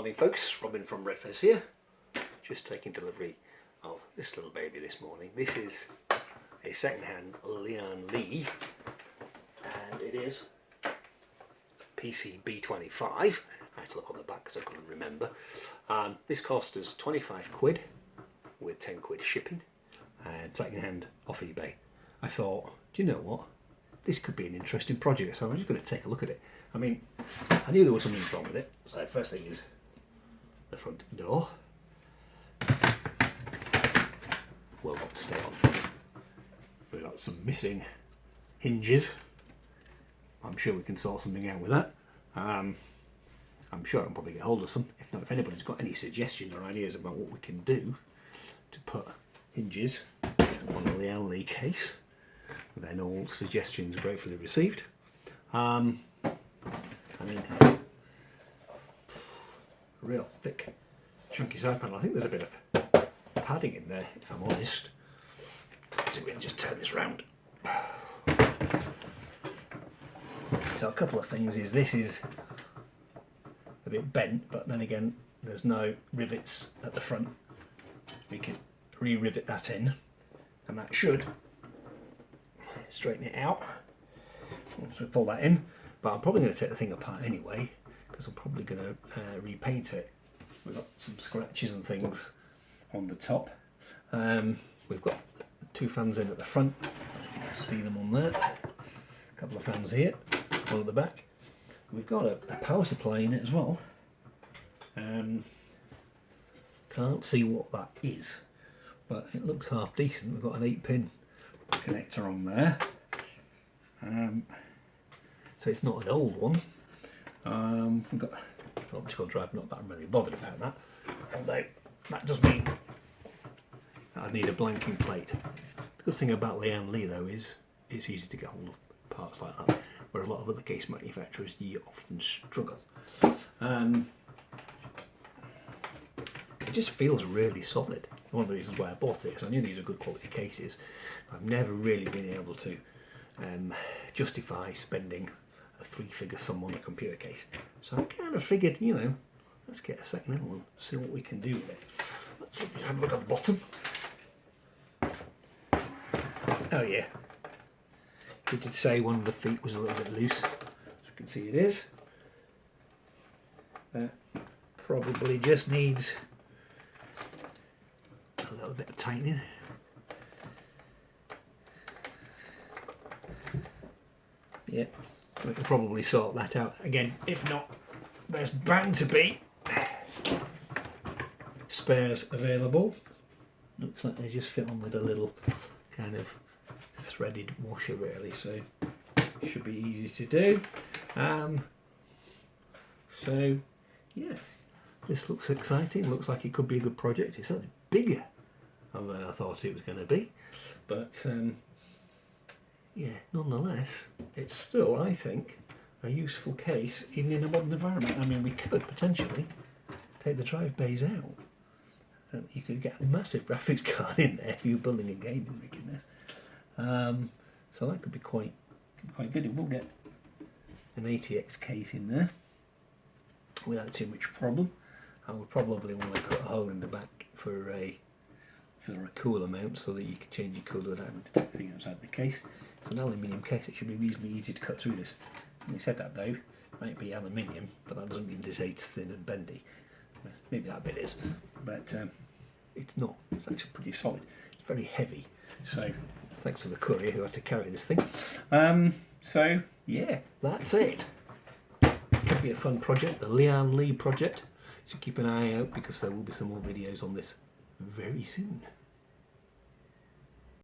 Morning folks, Robin from Redfez here, just taking delivery of this little baby this morning. This is a second-hand Lian Li and it is PC-B25. I had to look on the back because I couldn't remember. This cost us 25 quid with 10 quid shipping and second-hand off eBay. I thought, do you know what, this could be an interesting project, so I'm just going to take a look at it. I mean, I knew there was something wrong with it, so the first thing is the front door. Well, not to stay on. We've got some missing hinges. I'm sure we can sort something out with that. I'm sure I can probably get hold of some. If not, if anybody's got any suggestions or ideas about what we can do to put hinges on the Lian Li case, then all suggestions are gratefully received. I mean, real thick, chunky side panel. I think there's a bit of padding in there, if I'm honest. Let's see if we can just turn this round. So a couple of things is this is a bit bent, but then again there's no rivets at the front. We can re-rivet that in, and that should straighten it out once we pull that in. But I'm probably going to take the thing apart anyway, because I'm probably going to repaint it. We've got some scratches and things on the top. We've got 2 fans in at the front, you can see them on there. A couple of fans here, one at the back. We've got a power supply in it as well. Can't see what that is, but it looks half decent. We've got an 8-pin connector on there. So it's not an old one. We've got optical drive, not that I'm really bothered about that. Although that does mean that I need a blanking plate. The good thing about Lian Li though is it's easy to get hold of parts like that, where a lot of other case manufacturers you often struggle. It just feels really solid. One of the reasons why I bought it is I knew these are good quality cases, but I've never really been able to justify spending a 3-figure sum on a computer case. So I kind of figured, you know, let's get a second-hand one, see what we can do with it. Let's have a look at the bottom. Oh yeah, we did say one of the feet was a little bit loose, as you can see it is. That probably just needs a little bit of tightening. Yeah, we can probably sort that out. Again, if not, there's bound to be spares available. Looks like they just fit on with a little kind of threaded washer really, so should be easy to do. So yeah, this looks exciting. Looks like it could be a good project. It's certainly bigger than I thought it was going to be, but yeah, nonetheless, it's still, I think, a useful case even in a modern environment. I mean, we could potentially take the drive bays out. And you could get a massive graphics card in there if you're building a gaming rig in this. So that could be quite good. It will get an ATX case in there without too much problem. I would probably want to cut a hole in the back for a cooler mount so that you can change your cooler without having to take the thing outside the case. It's an aluminium case, it should be reasonably easy to cut through this. And said that though, it might be aluminium, but that doesn't mean it's thin and bendy. Maybe that bit is, but it's not. It's actually pretty solid. It's very heavy, so thanks to the courier who had to carry this thing. So yeah, that's it. Could be a fun project, the Lian Li project. So keep an eye out because there will be some more videos on this very soon.